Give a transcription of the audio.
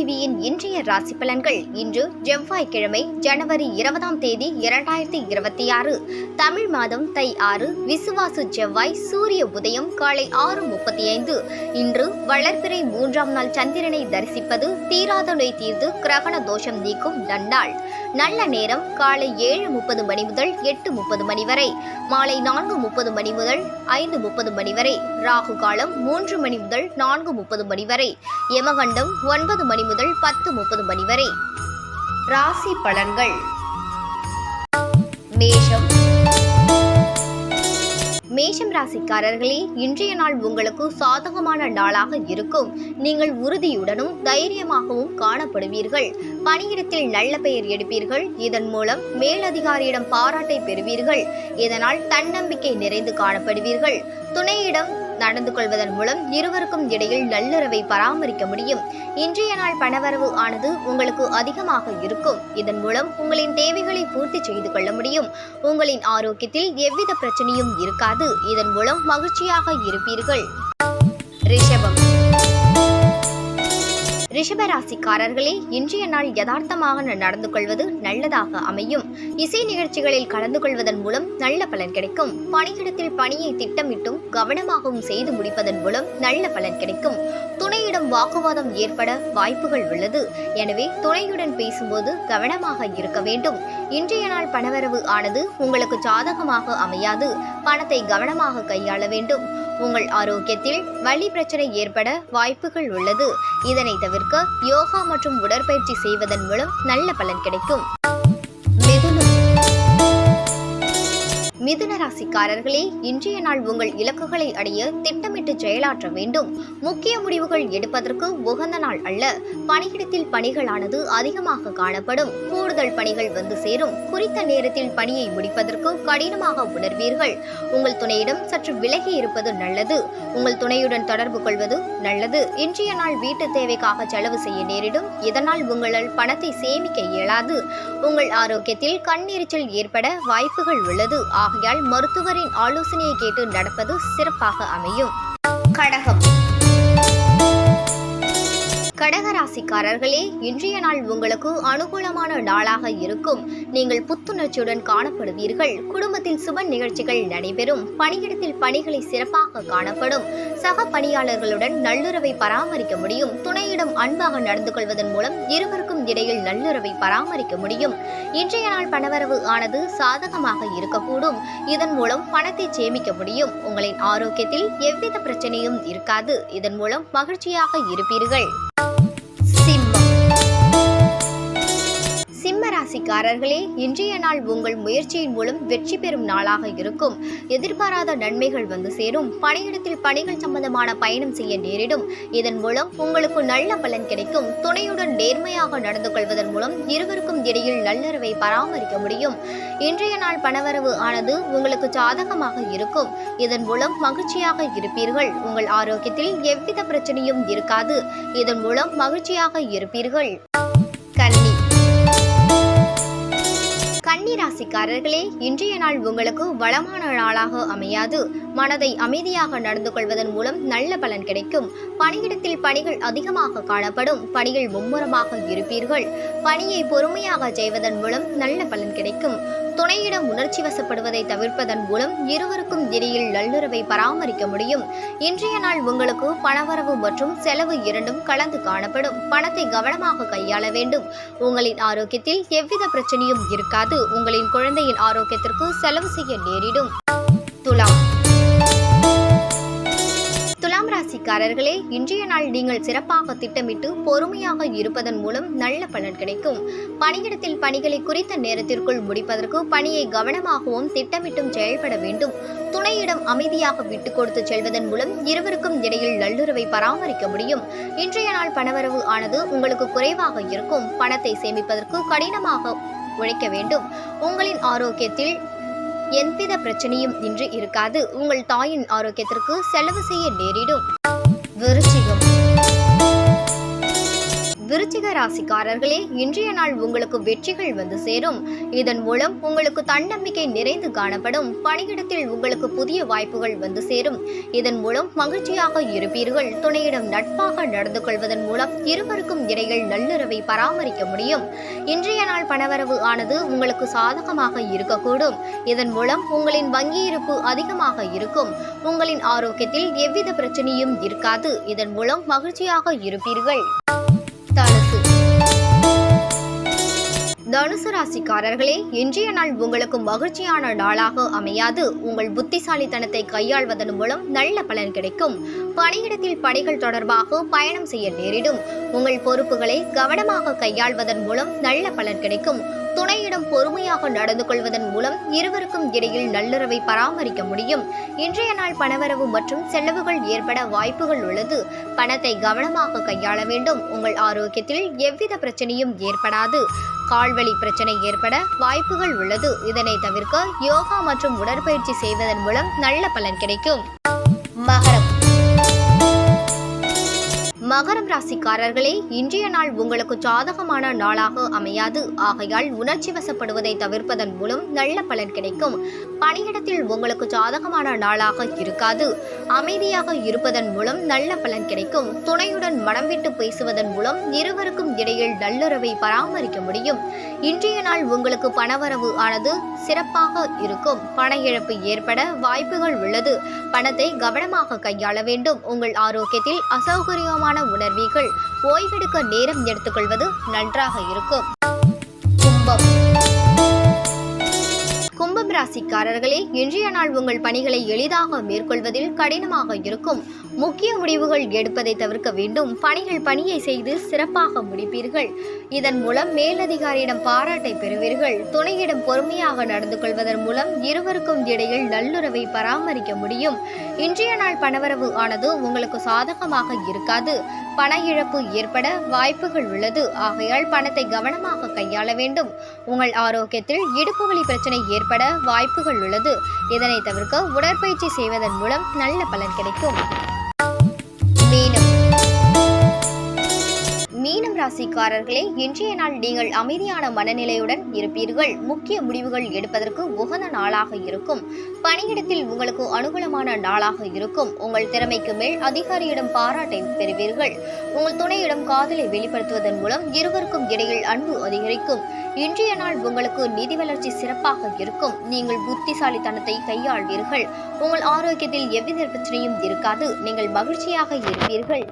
டிவியின் இன்றைய ராசி பலன்கள். இன்று செவ்வாய்க்கிழமை, ஜனவரி 20ஆம் தேதி 2026, தமிழ் மாதம் தை 6, விசுவாசு செவ்வாய். சூரிய உதயம் காலை 6:35. இன்று வளர்பிறை 3ஆம் நாள். சந்திரனை தரிசிப்பது தீராத நோய் தீர்ந்து கிரகண தோஷம் நீக்கும் நன்னாள். நல்ல நேரம் காலை 7:30 மணி முதல் 8:30 மணி வரை, மாலை 4:30 மணி முதல் 5:30 மணி வரை, ராகு காலம் 3 மணி முதல் 4:30 மணி வரை, யமகண்டம் 9 மணி முதல் 10:30 மணி வரை. ராசி பலன்கள். மேஷம் ராசிக்காரர்களே, இன்றைய நாள் உங்களுக்கு சாதகமான நாளாக இருக்கும். நீங்கள் உறுதியுடனும் தைரியமாகவும் காணப்படுவீர்கள். பணியிடத்தில் நல்ல பெயர் எடுப்பீர்கள். இதன் மூலம் மேலதிகாரியிடம் பாராட்டை பெறுவீர்கள். இதனால் தன்னம்பிக்கை நிறைந்து காணப்படுவீர்கள். துணையிடம் நடந்து கொள்வதன் மூலம் இருவருக்கும் இடையில் நல்லுறவை பராமரிக்க முடியும். இன்றைய நாள் பணவரவு ஆனது உங்களுக்கு அதிகமாக இருக்கும். இதன் மூலம் உங்களின் தேவைகளை பூர்த்தி செய்து கொள்ள முடியும். உங்களின் ஆரோக்கியத்தில் எவ்வித பிரச்சனையும் இருக்காது. இதன் மூலம் மகிழ்ச்சியாக இருப்பீர்கள். ரிஷபராசிக்காரர்களே, இன்றைய நாள் யதார்த்தமாக நடந்து கொள்வது நல்லதாக அமையும். இசை நிகழ்ச்சிகளில் கலந்து கொள்வதன் மூலம் நல்ல பலன் கிடைக்கும். பணியிடத்தில் பணியை திட்டமிட்டும் கவனமாகவும் செய்து முடிப்பதன் மூலம் நல்ல பலன் கிடைக்கும். துணையிடம் வாக்குவாதம் ஏற்பட வாய்ப்புகள் உள்ளது. எனவே துணையுடன் பேசும்போது கவனமாக இருக்க வேண்டும். இன்றைய நாள் பணவரவு ஆனது உங்களுக்கு சாதகமாக அமையாது. பணத்தை கவனமாக கையாள வேண்டும். உங்கள் ஆரோக்கியத்தில் வலி பிரச்சனை ஏற்பட வாய்ப்புகள் உள்ளது. இதனை தவிர்க்க யோகா மற்றும் உடற்பயிற்சி செய்வதன் மூலம் நல்ல பலன் கிடைக்கும். மிதுன ராசிக்காரர்களே, இன்றைய நாள் உங்கள் இலக்குகளை அடைய திட்டமிட்டு செயலாற்ற வேண்டும். முக்கிய முடிவுகள் எடுப்பதற்கு உகந்த நாள் அல்ல. பணியிடத்தில் பணிகளானது அதிகமாக காணப்படும். கூடுதல் பணிகள் வந்து சேரும். குறித்த நேரத்தில் பணியை முடிப்பதற்கு கடினமாக உணர்வீர்கள். உங்கள் துணையிடம் சற்று விலகி இருப்பது நல்லது. உங்கள் துணையுடன் தொடர்பு கொள்வது நல்லது. இன்றைய நாள் வீட்டு தேவைக்காக செலவு செய்ய நேரிடும். இதனால் உங்களால் பணத்தை சேமிக்க இயலாது. உங்கள் ஆரோக்கியத்தில் கண்ணெரிச்சல் ஏற்பட வாய்ப்புகள் உள்ளது. ஆகையால் மருத்துவரின் ஆலோசனையை கேட்டு நடப்பது சிறப்பாக அமையும். கடகராசிக்காரர்களே, இன்றைய நாள் உங்களுக்கு அனுகூலமான நாளாக இருக்கும். நீங்கள் புத்துணர்ச்சியுடன் காணப்படுவீர்கள். குடும்பத்தில் சுப நிகழ்ச்சிகள் நடைபெறும். பணியிடத்தில் பணிகளை சிறப்பாக காணப்படும். சக பணியாளர்களுடன் நல்லுறவை பராமரிக்க முடியும். துணையிடம் அன்பாக நடந்து கொள்வதன் மூலம் இருவருக்கும் இடையில் நல்லுறவை பராமரிக்க முடியும். இன்றைய நாள் பணவரவு ஆனது சாதகமாக இருக்கக்கூடும். இதன் மூலம் பணத்தை சேமிக்க முடியும். உங்களின் ஆரோக்கியத்தில் எவ்வித பிரச்சனையும் இருக்காது. இதன் மூலம் மகிழ்ச்சியாக இருப்பீர்கள். ராசிக்காரர்களே, இன்றைய நாள் உங்கள் முயற்சியின் மூலம் வெற்றி பெறும் நாளாக இருக்கும். எதிர்பாராத நன்மைகள் வந்து சேரும். பணியிடத்தில் பணிகள் சம்பந்தமான பயணம் செய்ய நேரிடும். இதன் மூலம் உங்களுக்கு நல்ல பலன் கிடைக்கும். துணையுடன் நேர்மையாக நடந்து கொள்வதன் மூலம் இருவருக்கும் இடையில் நல்லுறவை பராமரிக்க முடியும். இன்றைய நாள் பணவரவு ஆனது உங்களுக்கு சாதகமாக இருக்கும். இதன் மூலம் மகிழ்ச்சியாக இருப்பீர்கள். உங்கள் ஆரோக்கியத்தில் எவ்வித பிரச்சனையும் இருக்காது. இதன் மூலம் மகிழ்ச்சியாக இருப்பீர்கள். கன்னி ராசிக்காரர்களே, இன்றைய நாள் உங்களுக்கு வளமான நாளாக அமையாது. மனதை அமைதியாக நடந்து கொள்வதன் மூலம் நல்ல பலன் கிடைக்கும். பணியிடத்தில் பணிகள் அதிகமாக காணப்படும். பணிகள் மும்முரமாக இருப்பீர்கள். பணியை பொறுமையாக செய்வதன் மூலம் நல்ல பலன் கிடைக்கும். துணையிடம் உணர்ச்சி வசப்படுவதை தவிர்ப்பதன் மூலம் இருவருக்கும் இடையில் நல்லுறவை பராமரிக்க முடியும். இன்றைய நாள் உங்களுக்கு பணவரவு மற்றும் செலவு இரண்டும் கலந்து காணப்படும். பணத்தை கவனமாக கையாள வேண்டும். உங்களின் ஆரோக்கியத்தில் எவ்வித பிரச்சனையும் இருக்காது. உங்களின் குழந்தையின் ஆரோக்கியத்திற்கு செலவு செய்ய நேரிடும். துலாம் ராசிக்காரர்களே, இன்றைய நாள் நீங்கள் சிறப்பாக திட்டமிட்டு பொறுமையாக இருப்பதன் மூலம் நல்ல பலன் கிடைக்கும். பணியிடத்தில் பணிகளை குறித்த நேரத்திற்குள் முடிப்பதற்கு பணியை கவனமாகவும் திட்டமிட்டும் செயல்பட வேண்டும். துணையிடம் அமைதியாக விட்டுக் கொடுத்து செல்வதன் மூலம் இருவருக்கும் இடையில் நல்லுறவை பராமரிக்க முடியும். இன்றைய நாள் பணவரவு ஆனது உங்களுக்கு குறைவாக இருக்கும். பணத்தை சேமிப்பதற்கு கடினமாக உழைக்க வேண்டும். உங்களின் ஆரோக்கியத்தில் எவ்வித பிரச்சனையும் இன்று இருக்காது. உங்கள் தாயின் ஆரோக்கியத்திற்கு செலவு செய்ய நேரிடும். விருச்சிக ராசிக்காரர்களே, இன்றைய நாள் உங்களுக்கு வெற்றிகள் வந்து சேரும். இதன் மூலம் உங்களுக்கு தன்னம்பிக்கை நிறைந்து காணப்படும். பணியிடத்தில் உங்களுக்கு புதிய வாய்ப்புகள் வந்து சேரும். இதன் மூலம் மகிழ்ச்சியாக இருப்பீர்கள். துணையிடம் நட்பாக நடந்து கொள்வதன் மூலம் இருவருக்கும் இடையில் நல்லுறவை பராமரிக்க முடியும். இன்றைய நாள் பணவரவு ஆனது உங்களுக்கு சாதகமாக இருக்கக்கூடும். இதன் மூலம் உங்களின் வங்கி இருப்பு அதிகமாக இருக்கும். உங்களின் ஆரோக்கியத்தில் எவ்வித பிரச்சனையும் இருக்காது. இதன் மூலம் மகிழ்ச்சியாக இருப்பீர்கள். தனுசு ராசிக்காரர்களே, இன்றைய நாள் உங்களுக்கு மகிழ்ச்சியான நாளாக அமையாது. உங்கள் புத்திசாலித்தனத்தை கையாள்வதன் மூலம் நல்ல பலன் கிடைக்கும். பணியிடத்தில் பணிகள் தொடர்பாக பயணம் செய்ய நேரிடும். உங்கள் பொறுப்புகளை கவனமாக கையாள்வதன் மூலம் நல்ல பலன் கிடைக்கும். துணையிடம் பொறுமையாக நடந்து கொள்வதன் மூலம் இருவருக்கும் இடையில் நல்லுறவை பராமரிக்க முடியும். இன்றைய நாள் பணவரவு மற்றும் செலவுகள் ஏற்பட வாய்ப்புகள் உள்ளது. பணத்தை கவனமாக கையாள வேண்டும். உங்கள் ஆரோக்கியத்தில் எவ்வித பிரச்சனையும் ஏற்படாது. கால்வலி பிரச்சனை ஏற்பட வாய்ப்புகள் உள்ளது. இதனை தவிர்க்க யோகா மற்றும் உடற்பயிற்சி செய்வதன் மூலம் நல்ல பலன் கிடைக்கும். மகரம் ராசிக்காரர்களே, இன்றைய நாள் உங்களுக்கு சாதகமான நாளாக அமையாது. ஆகையால் உணர்ச்சி வசப்படுவதை தவிர்ப்பதன் மூலம் நல்ல பலன் கிடைக்கும். பணியிடத்தில் உங்களுக்கு சாதகமான நாளாக இருக்காது. அமைதியாக இருப்பதன் மூலம் நல்ல பலன் கிடைக்கும். துணையுடன் மனம் விட்டு பேசுவதன் மூலம் இருவருக்கும் இடையில் நல்லுறவை பராமரிக்க முடியும். இன்றைய நாள் உங்களுக்கு பணவரவு ஆனது சிறப்பாக இருக்கும். பண இழப்பு ஏற்பட வாய்ப்புகள் உள்ளது. பணத்தை கவனமாக கையாள வேண்டும். உங்கள் ஆரோக்கியத்தில் அசௌகரியமான உணர்வீர்கள். ஓய்வெடுக்க நேரம் எடுத்துக்கொள்வது நன்றாக இருக்கும். கும்பம் ராசிக்காரர்களே, இன்றைய நாள் உங்கள் பணிகளை எளிதாக மேற்கொள்வதில் கடினமாக இருக்கும். முக்கிய முடிவுகள் எடுப்பதை தவிர்க்க வேண்டும். பணியை செய்து சிறப்பாக முடிப்பீர்கள். இதன் மூலம் மேலதிகாரியிடம் பாராட்டை பெறுவீர்கள். துணையிடம் பொறுமையாக நடந்து கொள்வதன் மூலம் இருவருக்கும் இடையில் நல்லுறவை பராமரிக்க முடியும். இன்றைய நாள் பணவரவு ஆனது உங்களுக்கு சாதகமாக இருக்காது. பண இழப்பு ஏற்பட வாய்ப்புகள் உள்ளது. ஆகையால் பணத்தை கவனமாக கையாள வேண்டும். உங்கள் ஆரோக்கியத்தில் இடுப்பு வலி பிரச்சனை ஏற்பட வாய்ப்புகள் உள்ளது. இதனை தவிர்க்க உடற்பயிற்சி செய்வதன் மூலம் நல்ல பலன் கிடைக்கும். மீனம் ராசிக்காரர்களே, இன்றைய நாள் நீங்கள் அமைதியான மனநிலையுடன் இருப்பீர்கள். முக்கிய முடிவுகள் எடுப்பதற்கு உகந்த நாளாக இருக்கும். பணியிடத்தில் உங்களுக்கு அனுகூலமான நாளாக இருக்கும். உங்கள் திறமைக்கு மேல் அதிகாரியிடம் பாராட்டை பெறுவீர்கள். உங்கள் துணையிடம் காதலை வெளிப்படுத்துவதன் மூலம் இருவருக்கும் இடையில் அன்பு அதிகரிக்கும். இன்றைய நாள் உங்களுக்கு நிதி வளர்ச்சி சிறப்பாக இருக்கும். நீங்கள் புத்திசாலித்தனத்தை கையாள்வீர்கள். உங்கள் ஆரோக்கியத்தில் எவ்வித பிரச்சனையும் இருக்காது. நீங்கள் மகிழ்ச்சியாக இருப்பீர்கள்.